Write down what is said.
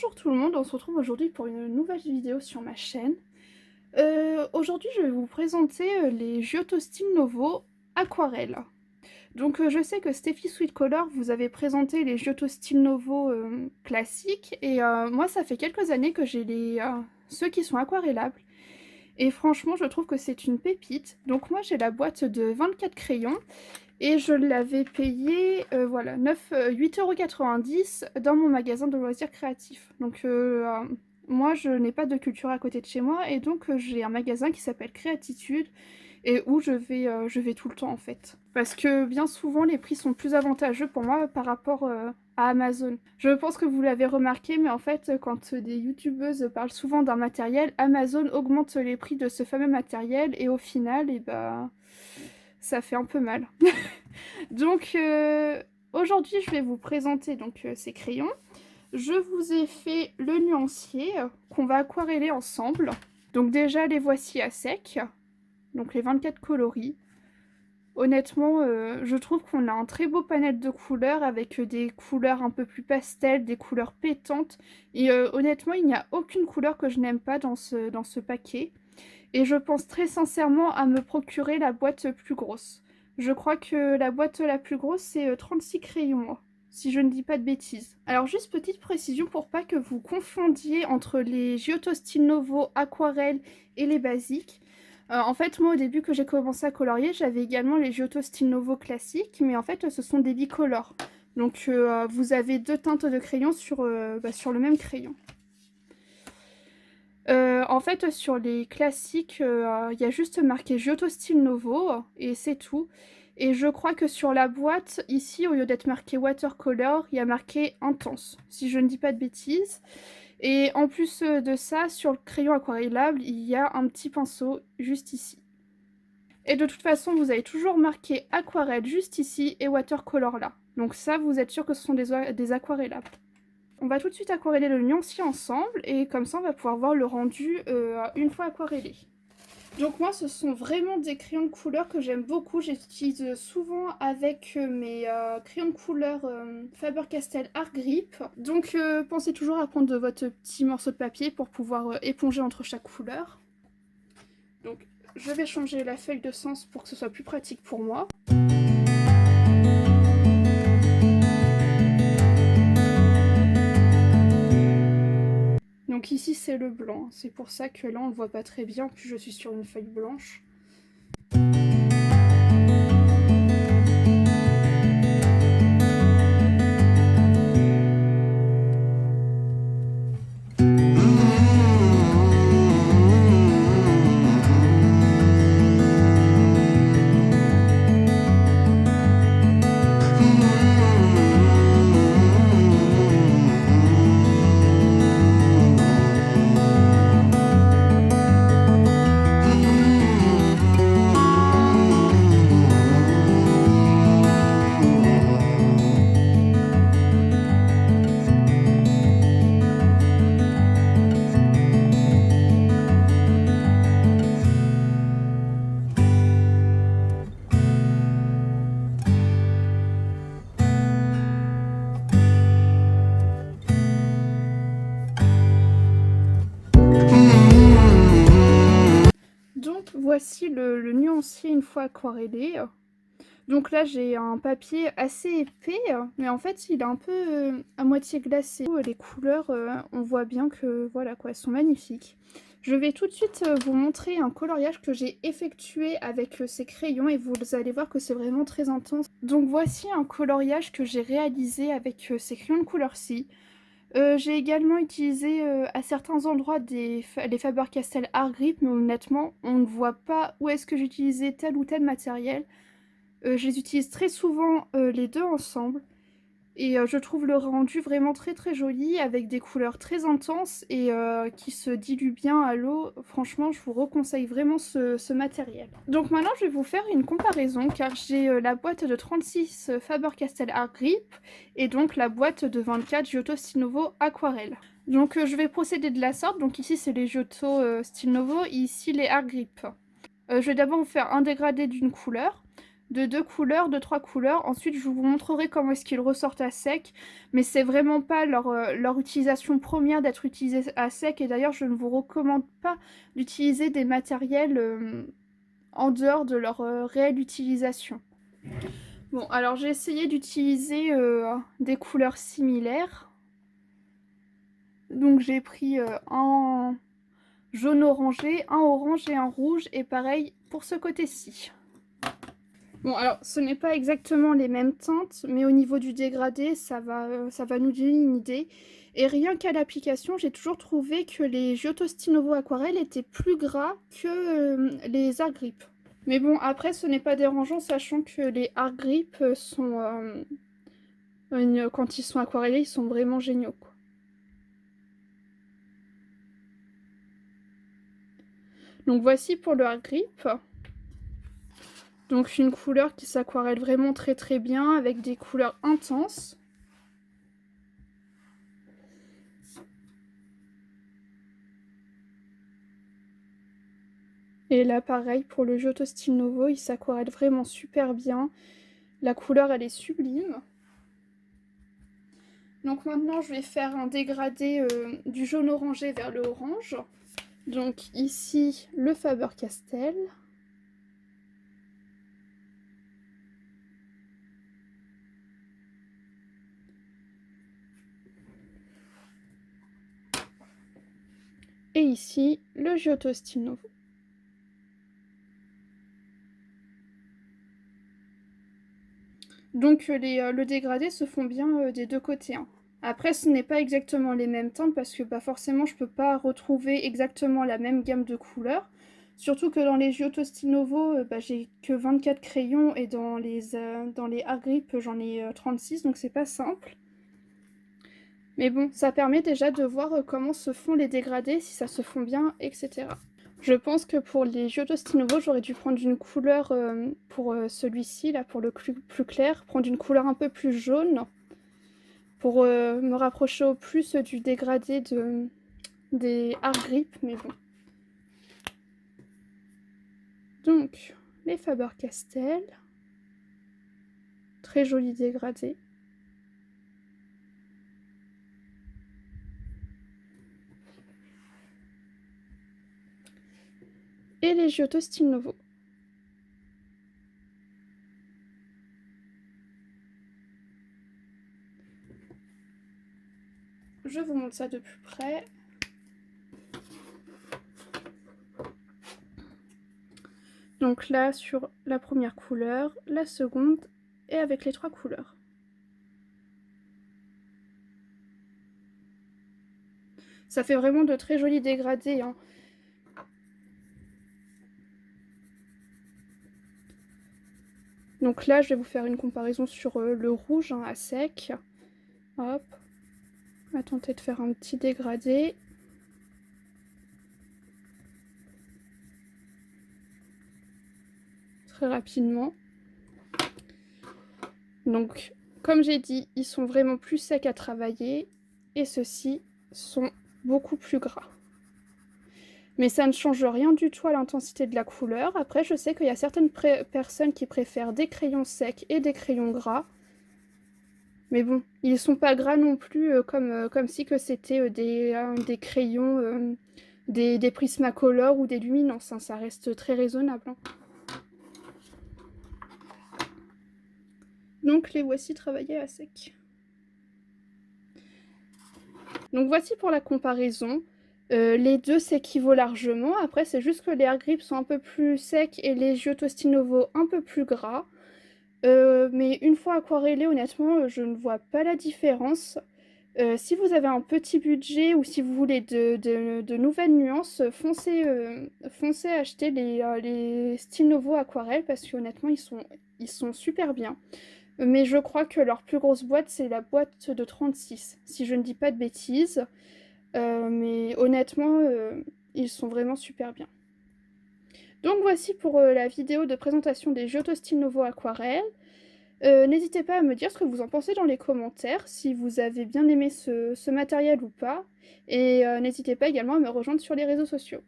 Bonjour tout le monde, on se retrouve aujourd'hui pour une nouvelle vidéo sur ma chaîne. Aujourd'hui je vais vous présenter les Giotto Style Novo Aquarelle. Donc je sais que Steffi Sweet Color vous avez présenté les Giotto Style Novo classiques et moi ça fait quelques années que j'ai ceux qui sont aquarellables. Et franchement je trouve que c'est une pépite. Donc moi j'ai la boîte de 24 crayons. Et je l'avais payé, voilà, 8,90 € dans mon magasin de loisirs créatifs. Donc moi, je n'ai pas de culture à côté de chez moi, et donc j'ai un magasin qui s'appelle Créatitude, et où je vais tout le temps en fait. Parce que bien souvent, les prix sont plus avantageux pour moi par rapport à Amazon. Je pense que vous l'avez remarqué, mais en fait, quand des youtubeuses parlent souvent d'un matériel, Amazon augmente les prix de ce fameux matériel, et au final, et bah, ça fait un peu mal. Donc aujourd'hui je vais vous présenter ces crayons. Je vous ai fait le nuancier qu'on va aquareller ensemble. Donc déjà les voici à sec, donc les 24 coloris. Honnêtement je trouve qu'on a un très beau panel de couleurs avec des couleurs un peu plus pastel, des couleurs pétantes. Et honnêtement il n'y a aucune couleur que je n'aime pas dans ce paquet. Et je pense très sincèrement à me procurer la boîte plus grosse. Je crois que la boîte la plus grosse, c'est 36 crayons, si je ne dis pas de bêtises. Alors juste petite précision pour pas que vous confondiez entre les Giotto Style Novo aquarelle et les basiques. En fait, moi au début que j'ai commencé à colorier, j'avais également les Giotto Style Novo classiques, mais en fait ce sont des bicolores. Donc vous avez deux teintes de crayon sur le même crayon. En fait, sur les classiques, il y a juste marqué Giotto Style Novo, et c'est tout. Et je crois que sur la boîte, ici, au lieu d'être marqué Watercolor, il y a marqué Intense, si je ne dis pas de bêtises. Et en plus de ça, sur le crayon aquarellable, il y a un petit pinceau juste ici. Et de toute façon, vous avez toujours marqué Aquarelle juste ici et Watercolor là. Donc ça, vous êtes sûr que ce sont des aquarellables. On va tout de suite aquareller le nuancier ensemble et comme ça on va pouvoir voir le rendu une fois aquarellé. Donc moi ce sont vraiment des crayons de couleur que j'aime beaucoup, j'utilise souvent avec mes crayons de couleur Faber-Castell Art Grip. Donc pensez toujours à prendre votre petit morceau de papier pour pouvoir éponger entre chaque couleur. Donc je vais changer la feuille de sens pour que ce soit plus pratique pour moi. Donc ici c'est le blanc, c'est pour ça que là on ne voit pas très bien, puis je suis sur une feuille blanche. Donc voici le nuancier une fois aquarellé. Donc là j'ai un papier assez épais, mais en fait il est un peu à moitié glacé. Les couleurs, on voit bien que voilà quoi, elles sont magnifiques. Je vais tout de suite vous montrer un coloriage que j'ai effectué avec ces crayons et vous allez voir que c'est vraiment très intense. Donc voici un coloriage que j'ai réalisé avec ces crayons de couleur-ci. J'ai également utilisé à certains endroits les Faber-Castell Art Grip, mais honnêtement, on ne voit pas où est-ce que j'utilisais tel ou tel matériel. Je les utilise très souvent les deux ensemble, et je trouve le rendu vraiment très très joli, avec des couleurs très intenses et qui se diluent bien à l'eau. Franchement, je vous reconseille vraiment ce matériel. Donc maintenant, je vais vous faire une comparaison, car j'ai la boîte de 36 Faber-Castell Art Grip, et donc la boîte de 24 Giotto Style Novo Aquarelle. Donc je vais procéder de la sorte, donc ici c'est les Giotto Style Novo, et ici les Art Grip. Je vais d'abord vous faire un dégradé d'une couleur. de 2 couleurs, de 3 couleurs. Ensuite, je vous montrerai comment est-ce qu'ils ressortent à sec, mais c'est vraiment pas leur utilisation première d'être utilisés à sec. Et d'ailleurs, je ne vous recommande pas d'utiliser des matériels en dehors de leur réelle utilisation. Bon, alors j'ai essayé d'utiliser des couleurs similaires. Donc j'ai pris un jaune orangé, un orange et un rouge, et pareil pour ce côté-ci. Bon, alors ce n'est pas exactement les mêmes teintes, mais au niveau du dégradé, ça va nous donner une idée. Et rien qu'à l'application, j'ai toujours trouvé que les Giotto Stinovo Aquarelle étaient plus gras que les Art Grip. Mais bon, après, ce n'est pas dérangeant, sachant que les Art Grip sont... quand ils sont aquarellés, ils sont vraiment géniaux, quoi. Donc voici pour le Art Grip. Donc une couleur qui s'aquarelle vraiment très très bien, avec des couleurs intenses. Et là pareil pour le Giotto Stinovo, il s'aquarelle vraiment super bien. La couleur elle est sublime. Donc maintenant je vais faire un dégradé du jaune orangé vers le orange. Donc ici le Faber-Castell. Et ici le Giotto Stinovo. Donc le dégradé se font bien des deux côtés, hein. Après, ce n'est pas exactement les mêmes teintes parce que forcément, je peux pas retrouver exactement la même gamme de couleurs. Surtout que dans les Giotto Stinovo, j'ai que 24 crayons et dans les Art Grip, j'en ai 36, donc c'est pas simple. Mais bon, ça permet déjà de voir comment se font les dégradés, si ça se fond bien, etc. Je pense que pour les Giotto Stinovo, j'aurais dû prendre une couleur pour celui-ci, là, pour le plus clair, prendre une couleur un peu plus jaune pour me rapprocher au plus du dégradé des Art Grip, mais bon. Donc, les Faber-Castell. Très joli dégradé. Et les Giotto Stinovo. Je vous montre ça de plus près. Donc là, sur la première couleur, la seconde, et avec les 3 couleurs. Ça fait vraiment de très jolis dégradés, hein. Donc là, je vais vous faire une comparaison sur le rouge, hein, à sec. Hop. On va tenter de faire un petit dégradé. Très rapidement. Donc, comme j'ai dit, ils sont vraiment plus secs à travailler. Et ceux-ci sont beaucoup plus gras. Mais ça ne change rien du tout à l'intensité de la couleur. Après, je sais qu'il y a certaines personnes qui préfèrent des crayons secs et des crayons gras. Mais bon, ils sont pas gras non plus comme si que c'était des crayons, des Prismacolor ou des Luminance, hein. Ça reste très raisonnable, hein. Donc les voici travaillés à sec. Donc voici pour la comparaison. Les deux s'équivaut largement. Après, c'est juste que les Art Grip sont un peu plus secs et les Giotto Stinovo un peu plus gras. Mais une fois aquarellé, honnêtement, je ne vois pas la différence. Si vous avez un petit budget ou si vous voulez de nouvelles nuances, foncez acheter les Stinovo Aquarelle parce qu'honnêtement, ils sont super bien. Mais je crois que leur plus grosse boîte, c'est la boîte de 36, si je ne dis pas de bêtises. Mais honnêtement, ils sont vraiment super bien. Donc voici pour la vidéo de présentation des Giotto Stinovo Aquarelle. N'hésitez pas à me dire ce que vous en pensez dans les commentaires, si vous avez bien aimé ce matériel ou pas. Et n'hésitez pas également à me rejoindre sur les réseaux sociaux.